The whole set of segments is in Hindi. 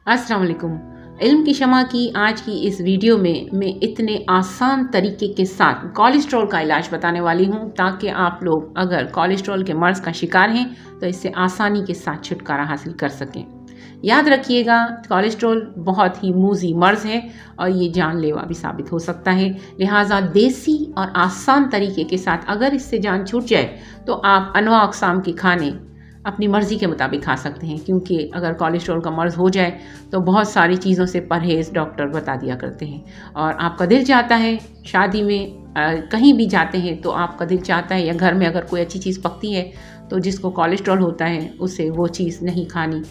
अस्सलाम वालेकुम। इल्म की शमा की आज की इस वीडियो में मैं इतने आसान तरीके के साथ कोलेस्ट्रॉल का इलाज बताने वाली हूँ ताकि आप लोग अगर कोलेस्ट्रॉल के मर्ज़ का शिकार हैं तो इससे आसानी के साथ छुटकारा हासिल कर सकें। याद रखिएगा, कोलेस्ट्रॉल बहुत ही मूज़ी मर्ज़ है और ये जानलेवा भी साबित हो सकता है। लिहाजा देसी और आसान तरीके के साथ अगर इससे जान छूट जाए तो आप अनवा अक़साम के खाने अपनी मर्ज़ी के मुताबिक खा सकते हैं, क्योंकि अगर कोलेस्ट्रॉल का मर्ज़ हो जाए तो बहुत सारी चीज़ों से परहेज़ डॉक्टर बता दिया करते हैं। और आपका दिल चाहता है, शादी में कहीं भी जाते हैं तो आपका दिल चाहता है, या घर में अगर कोई अच्छी चीज़ पकती है तो जिसको कोलेस्ट्रॉल होता है उसे वो चीज़ नहीं खानी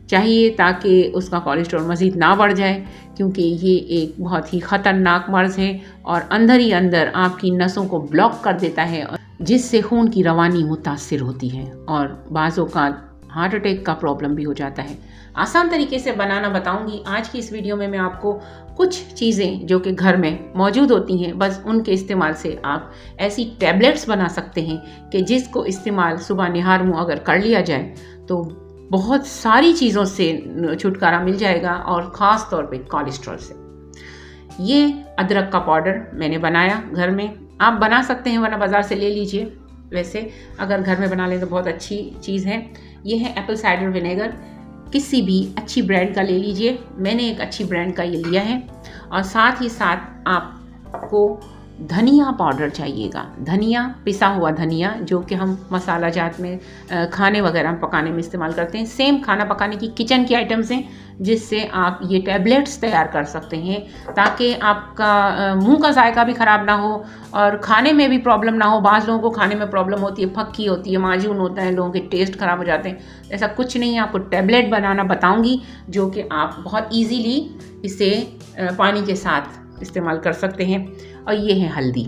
चाहिए ताकि उसका कोलेस्ट्रॉल मज़ीद ना बढ़ जाए, क्योंकि ये एक बहुत ही ख़तरनाक मर्ज़ है और अंदर ही अंदर आपकी नसों को ब्लॉक कर देता है, जिससे खून की रवानी मुतासिर होती है और बाज़ों का हार्ट अटैक का प्रॉब्लम भी हो जाता है। आसान तरीके से बनाना बताऊंगी आज की इस वीडियो में। मैं आपको कुछ चीज़ें जो कि घर में मौजूद होती हैं, बस उनके इस्तेमाल से आप ऐसी टैबलेट्स बना सकते हैं कि जिसको इस्तेमाल सुबह निहार मुँह अगर कर लिया जाए तो बहुत सारी चीज़ों से छुटकारा मिल जाएगा और ख़ास तौर पे कोलेस्ट्रॉल से। ये अदरक का पाउडर मैंने बनाया घर में, आप बना सकते हैं वरना बाज़ार से ले लीजिए। वैसे अगर घर में बना लें तो बहुत अच्छी चीज़ है। ये है एप्पल साइडर विनेगर, किसी भी अच्छी ब्रांड का ले लीजिए। मैंने एक अच्छी ब्रांड का ये लिया है। और साथ ही साथ आपको धनिया पाउडर चाहिएगा, धनिया, पिसा हुआ धनिया, जो कि हम मसाला जात में खाने वगैरह पकाने में इस्तेमाल करते हैं। सेम खाना पकाने की किचन की आइटम्स हैं जिससे आप ये टैबलेट्स तैयार कर सकते हैं ताकि आपका मुंह का जायका भी ख़राब ना हो और खाने में भी प्रॉब्लम ना हो। बाज़ लोगों को खाने में प्रॉब्लम होती है, फक्की होती है, माजून होता है, लोगों के टेस्ट ख़राब हो जाते हैं। ऐसा कुछ नहीं है, आपको टैबलेट बनाना बताऊँगी जो कि आप बहुत ईजीली इसे पानी के साथ इस्तेमाल कर सकते हैं। और ये है हल्दी।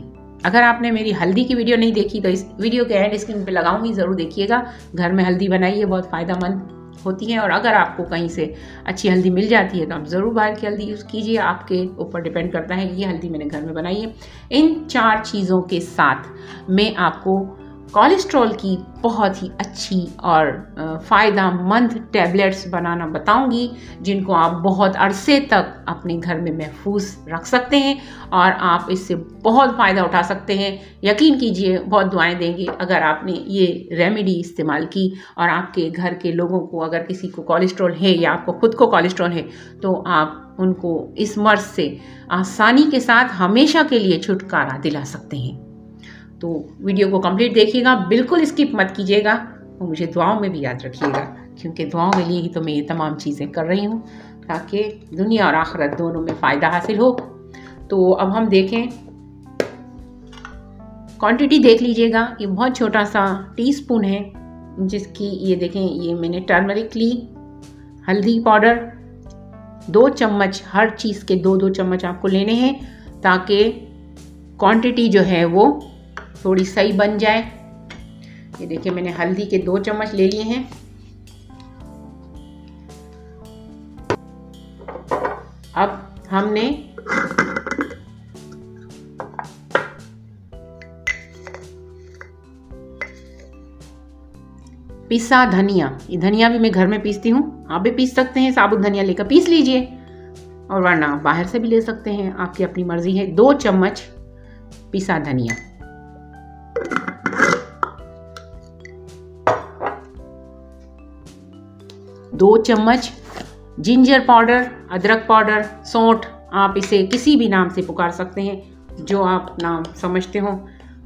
अगर आपने मेरी हल्दी की वीडियो नहीं देखी तो इस वीडियो के एंड स्क्रीन पे लगाऊंगी, ज़रूर देखिएगा। घर में हल्दी बनाइए, बहुत फ़ायदेमंद होती है। और अगर आपको कहीं से अच्छी हल्दी मिल जाती है तो आप ज़रूर बाहर की हल्दी यूज़ कीजिए, आपके ऊपर डिपेंड करता है। ये हल्दी मैंने घर में बनाई है। इन 4 चीज़ों के साथ मैं आपको कोलेस्ट्रॉल की बहुत ही अच्छी और फ़ायदेमंद टैबलेट्स बनाना बताऊंगी जिनको आप बहुत अरसे तक अपने घर में महफूज रख सकते हैं और आप इससे बहुत फ़ायदा उठा सकते हैं। यकीन कीजिए, बहुत दुआएं देंगे अगर आपने ये रेमेडी इस्तेमाल की। और आपके घर के लोगों को अगर किसी को कोलेस्ट्रॉल है या आपको खुद को कोलेस्ट्रॉल है तो आप उनको इस मर्ज़ से आसानी के साथ हमेशा के लिए छुटकारा दिला सकते हैं। तो वीडियो को कंप्लीट देखिएगा, बिल्कुल स्किप मत कीजिएगा और मुझे दुआओं में भी याद रखिएगा, क्योंकि दुआओं के लिए ही तो मैं ये तमाम चीज़ें कर रही हूँ ताकि दुनिया और आखिरत दोनों में फ़ायदा हासिल हो। तो अब हम देखें, क्वांटिटी देख लीजिएगा। ये बहुत छोटा सा टीस्पून है जिसकी, ये देखें, ये मैंने टर्मरिक ली, हल्दी पाउडर 2 चम्मच, हर चीज़ के 2-2 चम्मच आपको लेने हैं ताकि क्वांटिटी जो है वो थोड़ी सही बन जाए। ये देखिए, मैंने हल्दी के 2 चम्मच ले लिए हैं। अब हमने पिसा धनिया, ये धनिया भी मैं घर में पीसती हूँ, आप भी पीस सकते हैं। साबुत धनिया लेकर पीस लीजिए और वरना बाहर से भी ले सकते हैं, आपकी अपनी मर्जी है। 2 चम्मच पिसा धनिया, 2 चम्मच जिंजर पाउडर, अदरक पाउडर, सौंठ, आप इसे किसी भी नाम से पुकार सकते हैं, जो आप नाम समझते हो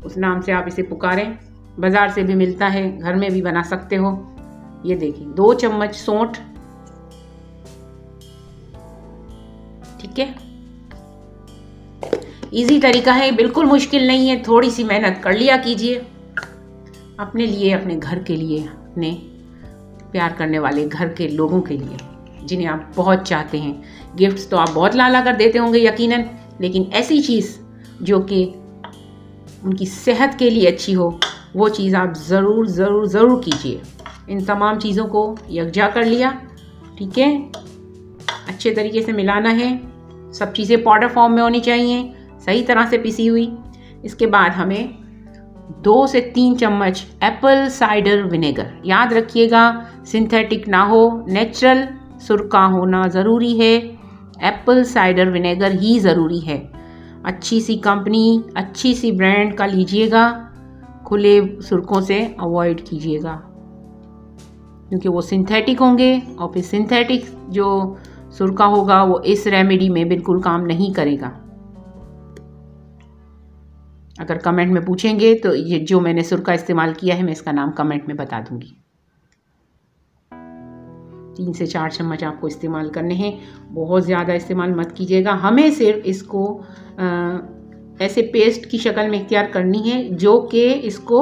उस नाम से आप इसे पुकारें। बाज़ार से भी मिलता है, घर में भी बना सकते हो। ये देखिए, 2 चम्मच सौंठ, ठीक है। इजी तरीका है, बिल्कुल मुश्किल नहीं है, थोड़ी सी मेहनत कर लिया कीजिए अपने लिए, अपने घर के लिए, अपने प्यार करने वाले घर के लोगों के लिए जिन्हें आप बहुत चाहते हैं। गिफ्ट्स तो आप बहुत ला कर देते होंगे यकीनन, लेकिन ऐसी चीज़ जो कि उनकी सेहत के लिए अच्छी हो वो चीज़ आप ज़रूर ज़रूर ज़रूर कीजिए। इन तमाम चीज़ों को यकजा कर लिया, ठीक है। अच्छे तरीके से मिलाना है, सब चीज़ें पाउडर फॉर्म में होनी चाहिए, सही तरह से पिसी हुई। इसके बाद हमें 2 से 3 चम्मच एप्पल साइडर विनेगर, याद रखिएगा सिंथेटिक ना हो, नेचुरल सुरका होना ज़रूरी है, एप्पल साइडर विनेगर ही ज़रूरी है। अच्छी सी कंपनी, अच्छी सी ब्रांड का लीजिएगा, खुले सुरकों से अवॉइड कीजिएगा क्योंकि वो सिंथेटिक होंगे और फिर सिंथेटिक जो सुरका होगा वो इस रेमेडी में बिल्कुल काम नहीं करेगा। अगर कमेंट में पूछेंगे तो ये जो मैंने सुरका इस्तेमाल किया है मैं इसका नाम कमेंट में बता दूंगी। 3 से 4 चम्मच आपको इस्तेमाल करने हैं, बहुत ज़्यादा इस्तेमाल मत कीजिएगा। हमें सिर्फ इसको ऐसे पेस्ट की शक्ल में इख्तियार करनी है जो कि इसको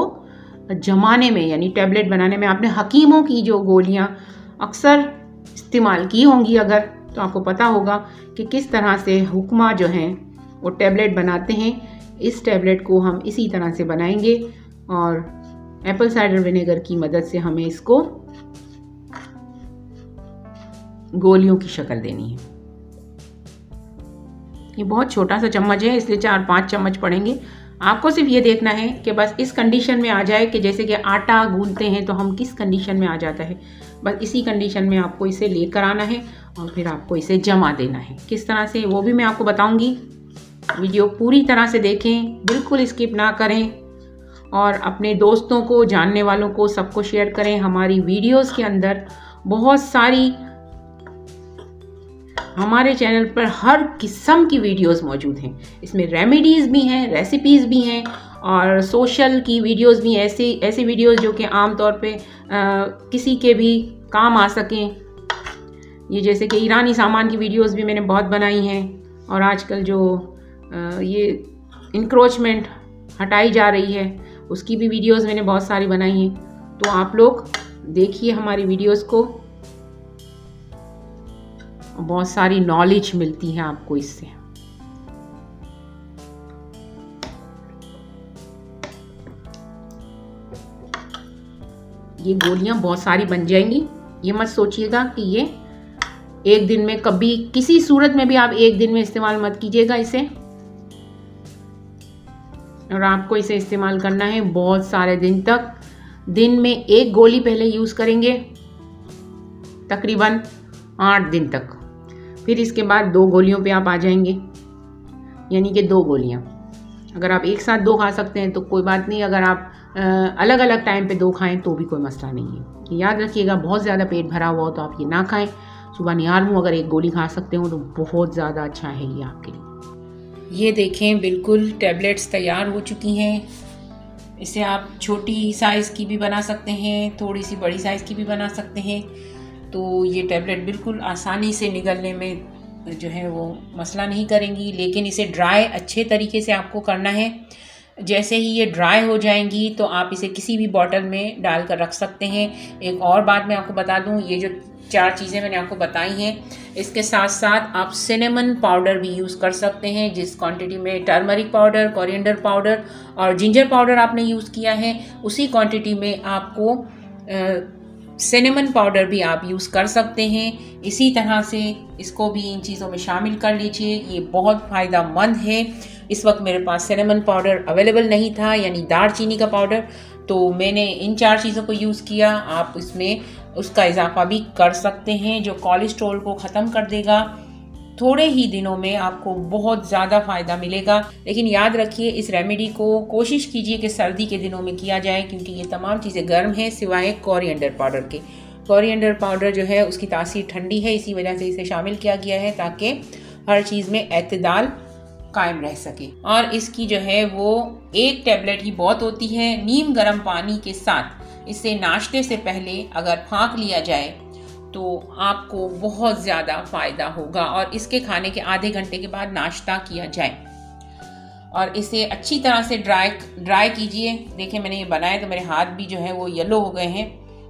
जमाने में यानी टैबलेट बनाने में आपने हकीमों की जो गोलियां अक्सर इस्तेमाल की होंगी अगर, तो आपको पता होगा कि किस तरह से हुक्मा जो हैं वो टैबलेट बनाते हैं। इस टैबलेट को हम इसी तरह से बनाएंगे और एप्पल साइडर विनेगर की मदद से हमें इसको गोलियों की शक्ल देनी है। ये बहुत छोटा सा चम्मच है इसलिए 4-5 चम्मच पड़ेंगे। आपको सिर्फ ये देखना है कि बस इस कंडीशन में आ जाए कि जैसे कि आटा गूंथते हैं तो हम किस कंडीशन में आ जाता है, बस इसी कंडीशन में आपको इसे लेकर आना है और फिर आपको इसे जमा देना है। किस तरह से वो भी मैं आपको बताऊंगी। वीडियो पूरी तरह से देखें, बिल्कुल स्किप ना करें और अपने दोस्तों को, जानने वालों को, सबको शेयर करें। हमारी वीडियोस के अंदर बहुत सारी, हमारे चैनल पर हर किस्म की वीडियोस मौजूद हैं। इसमें रेमेडीज़ भी हैं, रेसिपीज़ भी हैं और सोशल की वीडियोस भी, ऐसी वीडियोस जो कि आम तौर पे किसी के भी काम आ सकें। ये जैसे कि ईरानी सामान की वीडियोस भी मैंने बहुत बनाई हैं और आजकल जो ये इंक्रोचमेंट हटाई जा रही है उसकी भी वीडियोस मैंने बहुत सारी बनाई हैं। तो आप लोग देखिए हमारी वीडियोस को, बहुत सारी नॉलेज मिलती है आपको इससे। ये गोलियां बहुत सारी बन जाएंगी। ये मत सोचिएगा कि ये एक दिन में, कभी किसी सूरत में भी आप एक दिन में इस्तेमाल मत कीजिएगा इसे। और आपको इसे इस्तेमाल करना है बहुत सारे दिन तक। दिन में एक गोली पहले यूज़ करेंगे तकरीबन 8 दिन तक, फिर इसके बाद 2 गोलियों पे आप आ जाएंगे, यानी कि 2 गोलियां। अगर आप एक साथ 2 खा सकते हैं तो कोई बात नहीं, अगर आप अलग अलग टाइम पे 2 खाएं तो भी कोई मसला नहीं है। याद रखिएगा, बहुत ज़्यादा पेट भरा हुआ हो तो आप ये ना खाएं। सुबह निहार मुँह अगर 1 गोली खा सकते हो तो बहुत ज़्यादा अच्छा है ये आपके लिए। ये देखें, बिल्कुल टैबलेट्स तैयार हो चुकी हैं। इसे आप छोटी साइज़ की भी बना सकते हैं, थोड़ी सी बड़ी साइज़ की भी बना सकते हैं। तो ये टैबलेट बिल्कुल आसानी से निगलने में जो है वो मसला नहीं करेंगी। लेकिन इसे ड्राई अच्छे तरीके से आपको करना है। जैसे ही ये ड्राई हो जाएंगी तो आप इसे किसी भी बॉटल में डालकर रख सकते हैं। एक और बात मैं आपको बता दूं, ये जो 4 चीज़ें मैंने आपको बताई हैं, इसके साथ साथ आप सिनेमन पाउडर भी यूज़ कर सकते हैं। जिस क्वांटिटी में टर्मरिक पाउडर, कोरिएंडर पाउडर और जिंजर पाउडर आपने यूज़ किया है, उसी क्वांटिटी में आपको सिनेमन पाउडर भी आप यूज़ कर सकते हैं। इसी तरह से इसको भी इन चीज़ों में शामिल कर लीजिए, ये बहुत फ़ायदेमंद है। इस वक्त मेरे पास सिनेमन पाउडर अवेलेबल नहीं था, यानी दारचीनी का पाउडर, तो मैंने इन 4 चीज़ों को यूज़ किया। आप इसमें उसका इजाफा भी कर सकते हैं जो कोलेस्ट्रॉल को ख़त्म कर देगा। थोड़े ही दिनों में आपको बहुत ज़्यादा फ़ायदा मिलेगा। लेकिन याद रखिए, इस रेमेडी को कोशिश कीजिए कि सर्दी के दिनों में किया जाए क्योंकि ये तमाम चीज़ें गर्म हैं सिवाय कोरिएंडर पाउडर के। कोरिएंडर पाउडर जो है उसकी तासीर ठंडी है, इसी वजह से इसे शामिल किया गया है ताकि हर चीज़ में एतदाल कायम रह सके। और इसकी जो है वो 1 टैबलेट ही बहुत होती है। नीम गर्म पानी के साथ इसे नाश्ते से पहले अगर फाँक लिया जाए तो आपको बहुत ज़्यादा फ़ायदा होगा। और इसके खाने के आधे घंटे के बाद नाश्ता किया जाए और इसे अच्छी तरह से ड्राई कीजिए। देखिए मैंने ये बनाया तो मेरे हाथ भी जो है वो येलो हो गए हैं,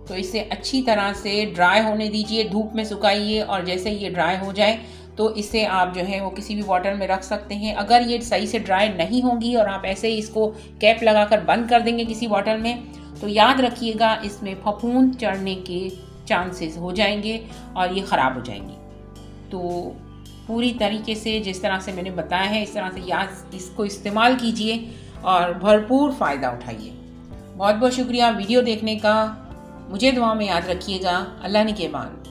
तो इसे अच्छी तरह से ड्राई होने दीजिए, धूप में सुखाइए। और जैसे ये ड्राई हो जाए तो इसे आप जो है वो किसी भी बॉटल में रख सकते हैं। अगर ये सही से ड्राई नहीं होंगी और आप ऐसे ही इसको कैप लगाकर बंद कर देंगे किसी बॉटल में, तो याद रखिएगा इसमें फफूंद चढ़ने के चांसेस हो जाएंगे और ये ख़राब हो जाएंगी। तो पूरी तरीके से जिस तरह से मैंने बताया है इस तरह से याद इसको इस्तेमाल कीजिए और भरपूर फ़ायदा उठाइए। बहुत बहुत शुक्रिया वीडियो देखने का। मुझे दुआ में याद रखिएगा। अल्लाह निगहबान।